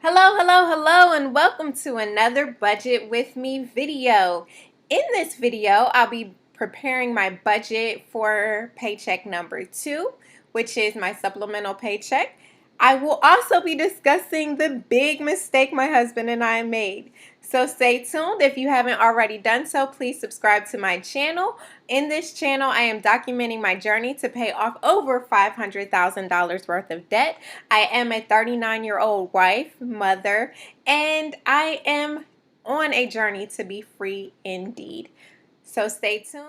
Hello, and welcome to another Budget With Me video. In this video, I'll be preparing my budget for paycheck number 2, which is my supplemental paycheck. I will also be discussing the big mistake my husband and I made. So stay tuned. If you haven't already done so, please subscribe to my channel. In this channel, I am documenting my journey to pay off over $500,000 worth of debt. I am a 39-year-old wife, mother, and I am on a journey to be free indeed. So stay tuned.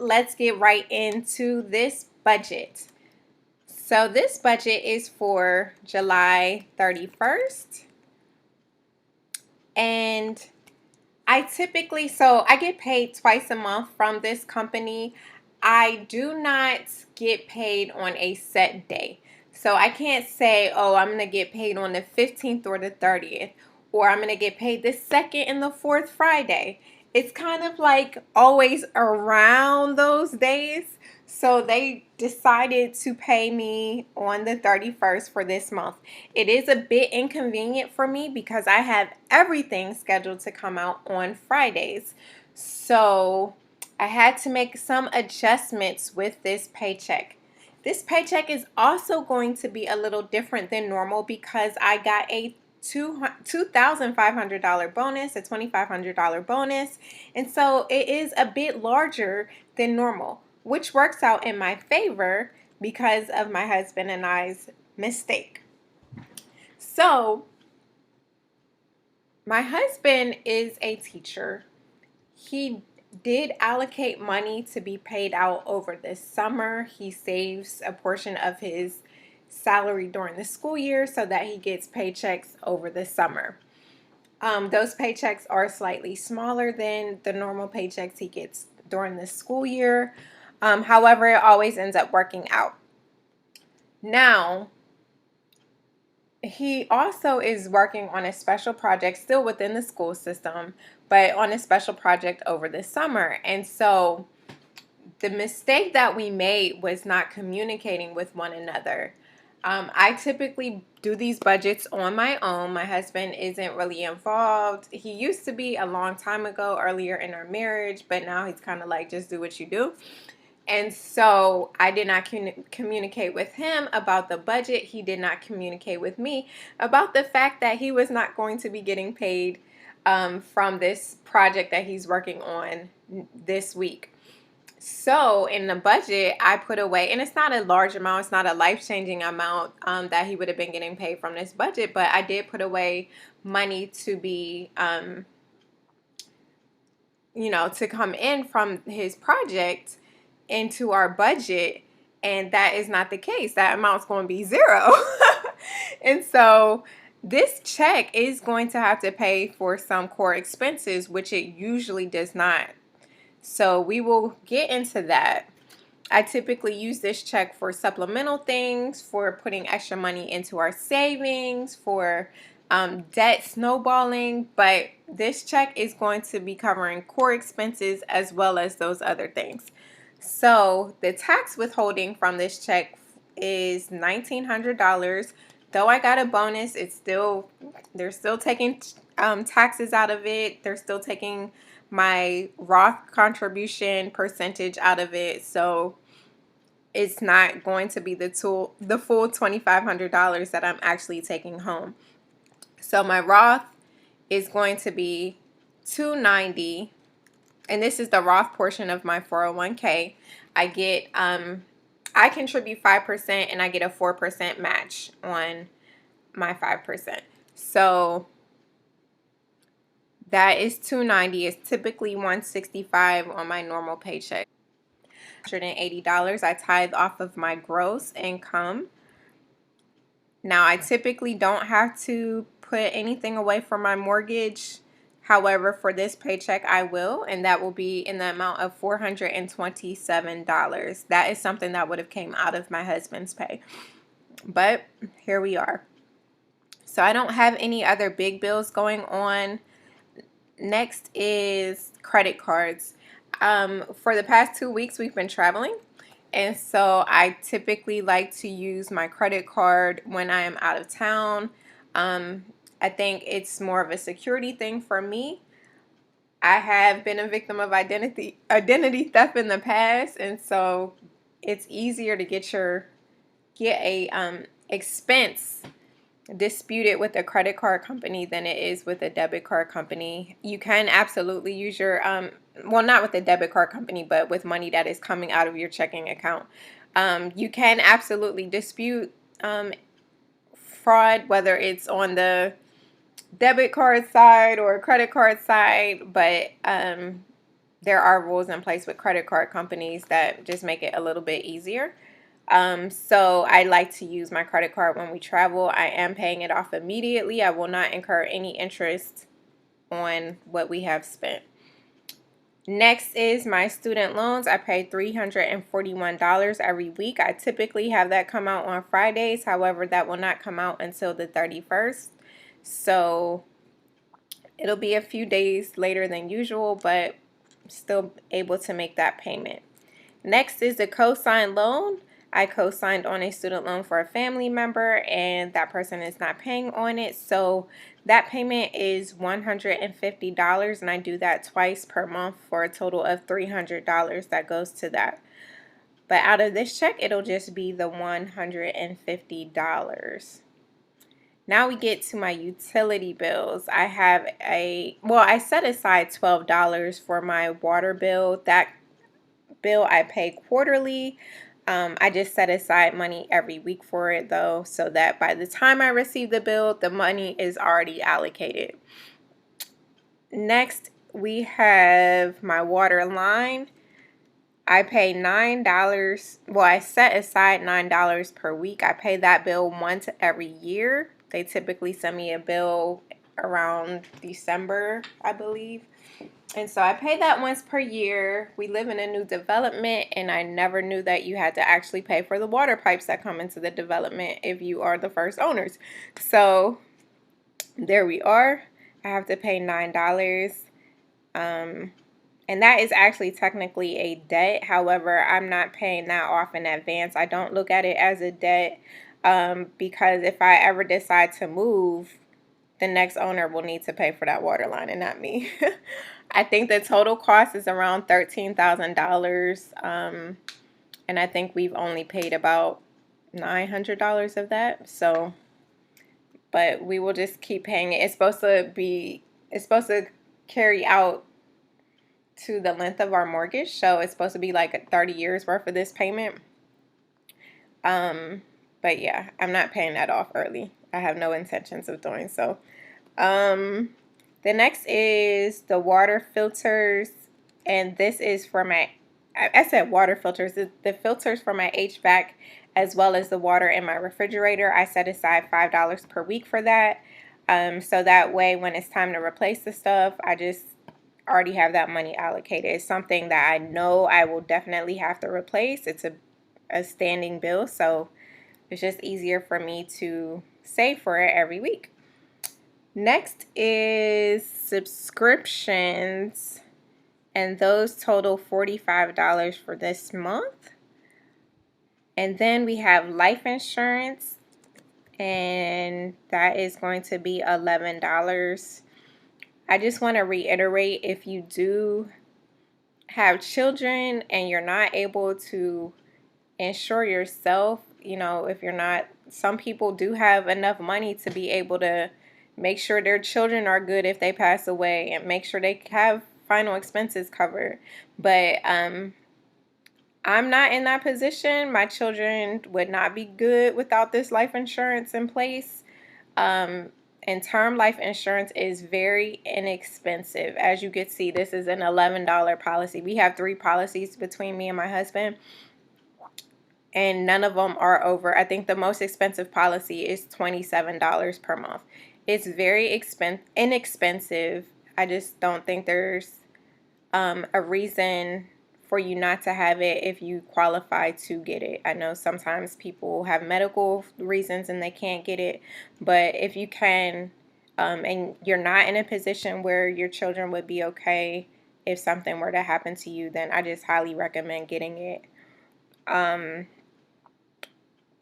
Let's get right into this budget. So this budget is for July 31st. And I get paid twice a month from this company. I do not get paid on a set day. So I can't say, oh, I'm going to get paid on the 15th or the 30th, or I'm going to get paid the second and the fourth Friday. It's kind of like always around those days. So they decided to pay me on the 31st for this month. It is a bit inconvenient for me because I have everything scheduled to come out on Fridays. So I had to make some adjustments with this paycheck. This paycheck is also going to be a little different than normal because I got a $2,500 bonus, a $2,500 bonus, and so it is a bit larger than normal, which works out in my favor because of my husband and I's mistake. So, my husband is a teacher. He did allocate money to be paid out over this summer. He saves a portion of his salary during the school year so that he gets paychecks over the summer. Those paychecks are slightly smaller than the normal paychecks he gets during the school year. However, it always ends up working out. Now, he also is working on a special project still within the school system, but on a special project over the summer. And so the mistake that we made was not communicating with one another. I typically do these budgets on my own. My husband isn't really involved. He used to be a long time ago, earlier in our marriage, but now he's kind of like, just do what you do. And so I did not communicate with him about the budget. He did not communicate with me about the fact that he was not going to be getting paid from this project that he's working on this week. So in the budget, I put away, and it's not a large amount, it's not a life-changing amount that he would have been getting paid from this budget, but I did put away money to be, to come in from his project into our budget, and that is not the case. That amount's going to be zero. And so this check is going to have to pay for some core expenses, which it usually does not. So we will get into that. I typically use this check for supplemental things, for putting extra money into our savings, for debt snowballing, but this check is going to be covering core expenses as well as those other things. So the tax withholding from this check is $1,900. Though I got a bonus, they're still taking taxes out of it. They're still taking my Roth contribution percentage out of it. So it's not going to be the full $2,500 that I'm actually taking home. So my Roth is going to be $290, and this is the Roth portion of my 401k. I contribute 5% and I get a 4% match on my 5%. So that is $290. It's typically $165 on my normal paycheck. $180 I tithe off of my gross income. Now, I typically don't have to put anything away for my mortgage. However, for this paycheck, I will, and that will be in the amount of $427. That is something that would have came out of my husband's pay. But here we are. So I don't have any other big bills going on. Next is credit cards. For the past 2 weeks, we've been traveling. And so I typically like to use my credit card when I am out of town. Um, I think it's more of a security thing for me. I have been a victim of identity theft in the past, and so it's easier to get a expense disputed with a credit card company than it is with a debit card company. You can absolutely use your well, not with a debit card company, but with money that is coming out of your checking account. You can absolutely dispute fraud, whether it's on the debit card side or credit card side, but there are rules in place with credit card companies that just make it a little bit easier. So I like to use my credit card when we travel. I am paying it off immediately. I will not incur any interest on what we have spent. Next is my student loans. I pay $341 every week. I typically have that come out on Fridays. However, that will not come out until the 31st. So it'll be a few days later than usual, but still able to make that payment. Next is the co-signed loan. I co-signed on a student loan for a family member, and that person is not paying on it. So that payment is $150, and I do that twice per month for a total of $300 that goes to that. But out of this check, it'll just be the $150. Now we get to my utility bills. I have I set aside $12 for my water bill. That bill I pay quarterly. I just set aside money every week for it though, so that by the time I receive the bill, the money is already allocated. Next, we have my water line. I pay $9. Well, I set aside $9 per week. I pay that bill once every year. They typically send me a bill around December, I believe. And so I pay that once per year. We live in a new development, and I never knew that you had to actually pay for the water pipes that come into the development if you are the first owners. So there we are. I have to pay $9. And that is actually technically a debt. However, I'm not paying that off in advance. I don't look at it as a debt because if I ever decide to move, the next owner will need to pay for that water line and not me. I think the total cost is around $13,000. And I think we've only paid about $900 of that. So, but we will just keep paying it. It's supposed to carry out to the length of our mortgage. So it's supposed to be like 30 years worth of this payment. But yeah, I'm not paying that off early. I have no intentions of doing so. The next is the water filters, and this is for my, I said water filters, the filters for my HVAC as well as the water in my refrigerator. I set aside $5 per week for that. So that way when it's time to replace the stuff, I just already have that money allocated. It's something that I know I will definitely have to replace. It's a standing bill, so it's just easier for me to save for it every week. Next is subscriptions, and those total $45 for this month. And then we have life insurance, and that is going to be $11. I just want to reiterate, if you do have children and you're not able to insure yourself, if you're not, some people do have enough money to be able to make sure their children are good if they pass away and make sure they have final expenses covered. But I'm not in that position. My children would not be good without this life insurance in place. And term life insurance is very inexpensive. As you can see, this is an $11 policy. We have 3 policies between me and my husband, and none of them are over. I think the most expensive policy is $27 per month. It's very inexpensive. I just don't think there's a reason for you not to have it if you qualify to get it. I know sometimes people have medical reasons and they can't get it, but if you can, and you're not in a position where your children would be okay if something were to happen to you, then I just highly recommend getting it. The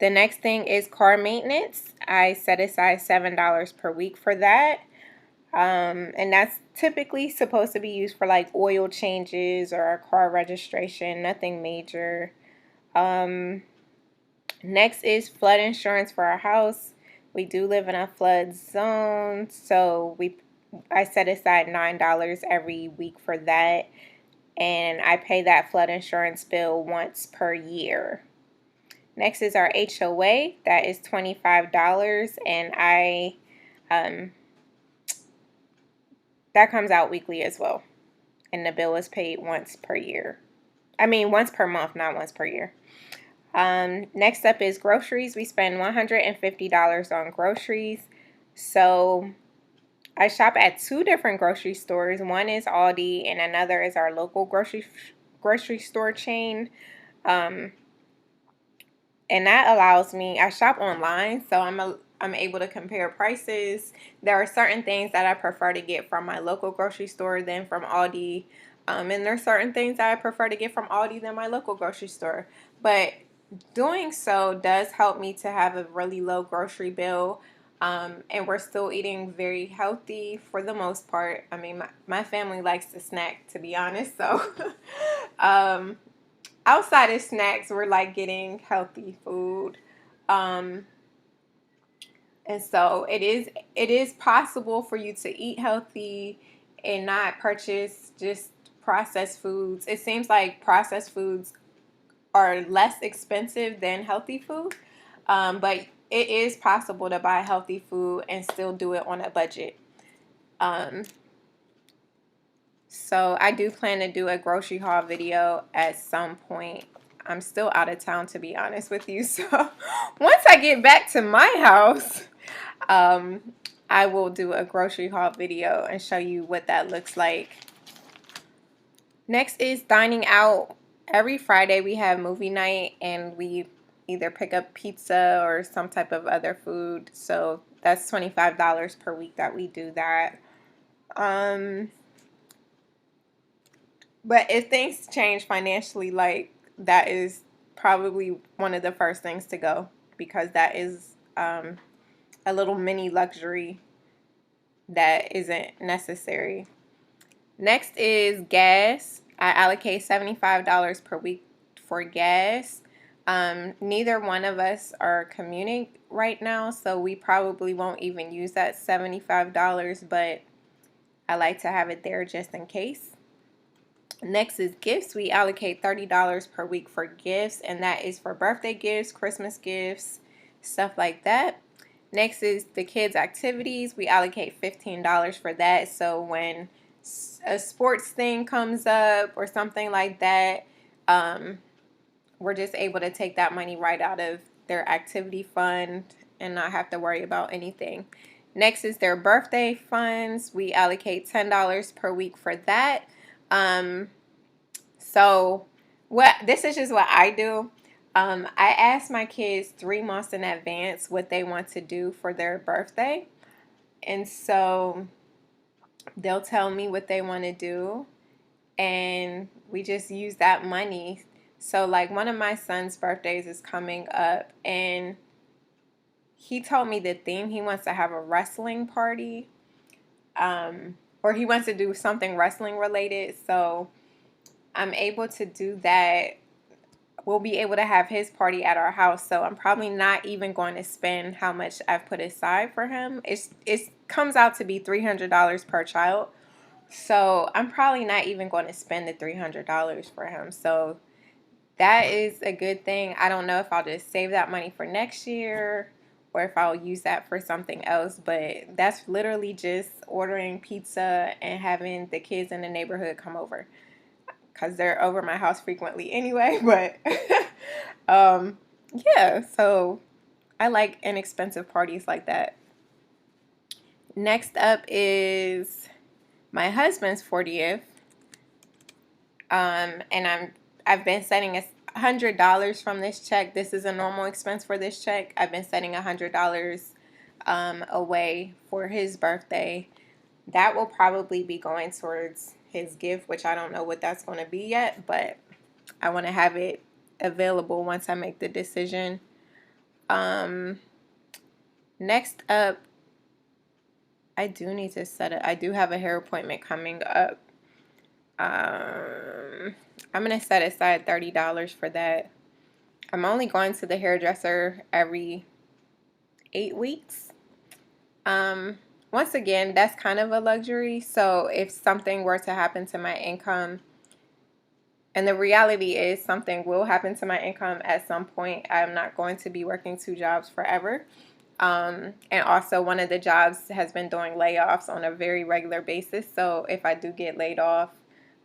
next thing is car maintenance. I set aside $7 per week for that. And that's typically supposed to be used for like oil changes or a car registration, nothing major. Next is flood insurance for our house. We do live in a flood zone, so I set aside $9 every week for that, and I pay that flood insurance bill once per year. Next is our HOA. That is $25, and that comes out weekly as well, and the bill is paid once per year. I mean, once per month, not once per year. Next up is groceries. We spend $150 on groceries. So I shop at two different grocery stores. One is Aldi, and another is our local grocery store chain. And that allows me, I shop online, so I'm able to compare prices. There are certain things that I prefer to get from my local grocery store than from Aldi. And there's certain things that I prefer to get from Aldi than my local grocery store. But doing so does help me to have a really low grocery bill. And we're still eating very healthy for the most part. I mean, my family likes to snack, to be honest. So outside of snacks, we're like getting healthy food. And so it is possible for you to eat healthy and not purchase just processed foods. It seems like processed foods are less expensive than healthy food, but it is possible to buy healthy food and still do it on a budget. So I do plan to do a grocery haul video at some point. I'm still out of town, to be honest with you. So once I get back to my house, I will do a grocery haul video and show you what that looks like. Next is dining out. Every Friday we have movie night, and we either pick up pizza or some type of other food. So that's $25 per week that we do that. But if things change financially, like, that is probably one of the first things to go, because that is a little mini luxury that isn't necessary. Next is gas. I allocate $75 per week for gas. Neither one of us are commuting right now, so we probably won't even use that $75, but I like to have it there just in case. Next is gifts. We allocate $30 per week for gifts, and that is for birthday gifts, Christmas gifts, stuff like that. Next is the kids' activities. We allocate $15 for that. So when a sports thing comes up or something like that, we're just able to take that money right out of their activity fund and not have to worry about anything. Next is their birthday funds. We allocate $10 per week for that. So this is just what I do. I ask my kids 3 months in advance what they want to do for their birthday. And so they'll tell me what they want to do, and we just use that money. So like one of my son's birthdays is coming up, and he told me the theme. He wants to have a wrestling party, or he wants to do something wrestling related. So I'm able to do that. We'll be able to have his party at our house. So I'm probably not even going to spend how much I've put aside for him. It comes out to be $300 per child. So I'm probably not even going to spend the $300 for him. So that is a good thing. I don't know if I'll just save that money for next year or if I'll use that for something else. But that's literally just ordering pizza and having the kids in the neighborhood come over, because they're over my house frequently anyway. But yeah, so I like inexpensive parties like that. Next up is my husband's 40th. And I've been setting $100 from this check. This is a normal expense for this check. I've been setting $100 away for his birthday. That will probably be going towards his gift, which I don't know what that's going to be yet, but I want to have it available once I make the decision. Next up, I do need to set it. I do have a hair appointment coming up. I'm going to set aside $30 for that. I'm only going to the hairdresser every 8 weeks. Once again, that's kind of a luxury. So if something were to happen to my income, and the reality is something will happen to my income at some point, I'm not going to be working 2 jobs forever. And also one of the jobs has been doing layoffs on a very regular basis. So if I do get laid off,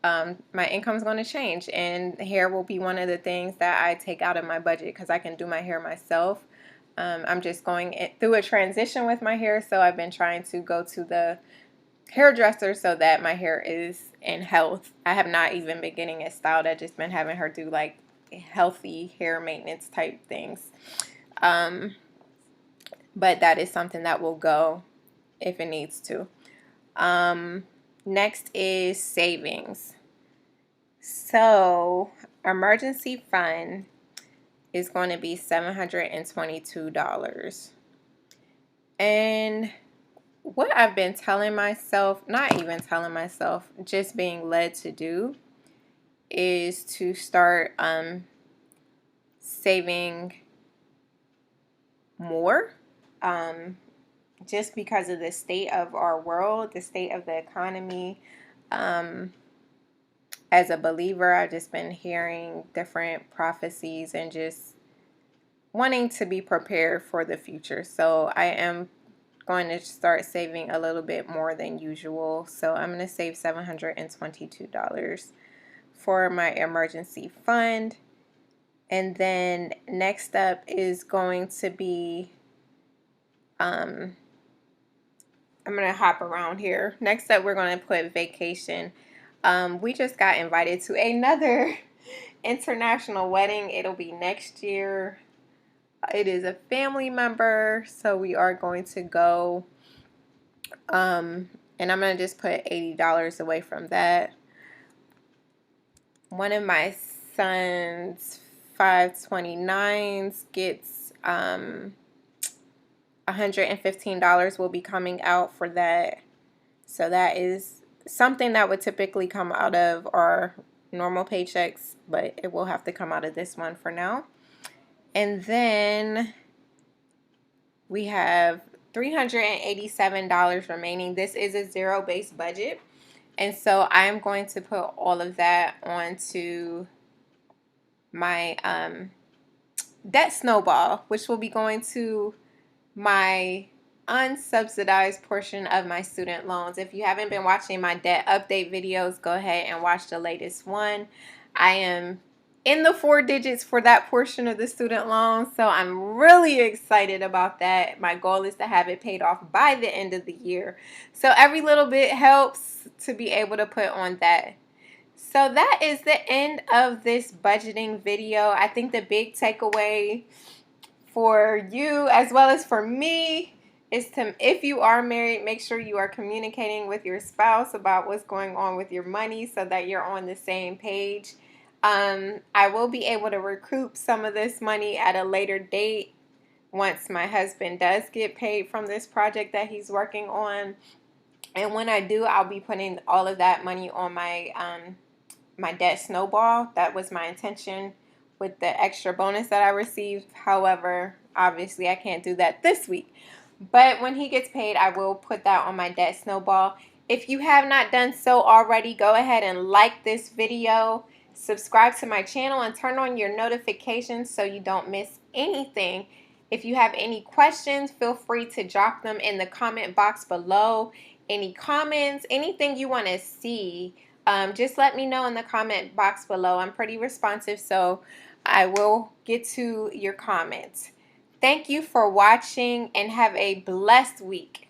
my income is going to change, and hair will be one of the things that I take out of my budget because I can do my hair myself. I'm just going through a transition with my hair, so I've been trying to go to the hairdresser so that my hair is in health. I have not even been getting it styled. I've just been having her do like healthy hair maintenance type things. But that is something that will go if it needs to. Next is savings. So emergency fund is going to be $722. And what I've been telling myself, not even telling myself, just being led to do, is to start saving more. Just because of the state of our world, the state of the economy. As a believer, I've just been hearing different prophecies and just wanting to be prepared for the future. So I am going to start saving a little bit more than usual. So I'm going to save $722 for my emergency fund. And then next up is going to be, I'm going to hop around here. Next up, we're going to put vacation. We just got invited to another international wedding. It'll be next year. It is a family member, so we are going to go. And I'm going to just put $80 away from that. One of my son's 529s gets $115 will be coming out for that. So that is something that would typically come out of our normal paychecks, but it will have to come out of this one for now. And then we have $387 remaining. This is a zero-based budget, and so I'm going to put all of that onto my debt snowball, which will be going to my unsubsidized portion of my student loans. If you haven't been watching my debt update videos, go ahead and watch the latest one. I am in the 4 digits for that portion of the student loan, so I'm really excited about that. My goal is to have it paid off by the end of the year. So every little bit helps to be able to put on that. So that is the end of this budgeting video. I think the big takeaway for you as well as for me is to, if you are married, make sure you are communicating with your spouse about what's going on with your money so that you're on the same page. I will be able to recoup some of this money at a later date once my husband does get paid from this project that he's working on. And when I do, I'll be putting all of that money on my my debt snowball. That was my intention with the extra bonus that I received. However, obviously I can't do that this week. But when he gets paid, I will put that on my debt snowball. If you have not done so already, go ahead and like this video, subscribe to my channel, and turn on your notifications so you don't miss anything. If you have any questions, feel free to drop them in the comment box below. Any comments, anything you want to see, just let me know in the comment box below. I'm pretty responsive, so I will get to your comments. Thank you for watching and have a blessed week.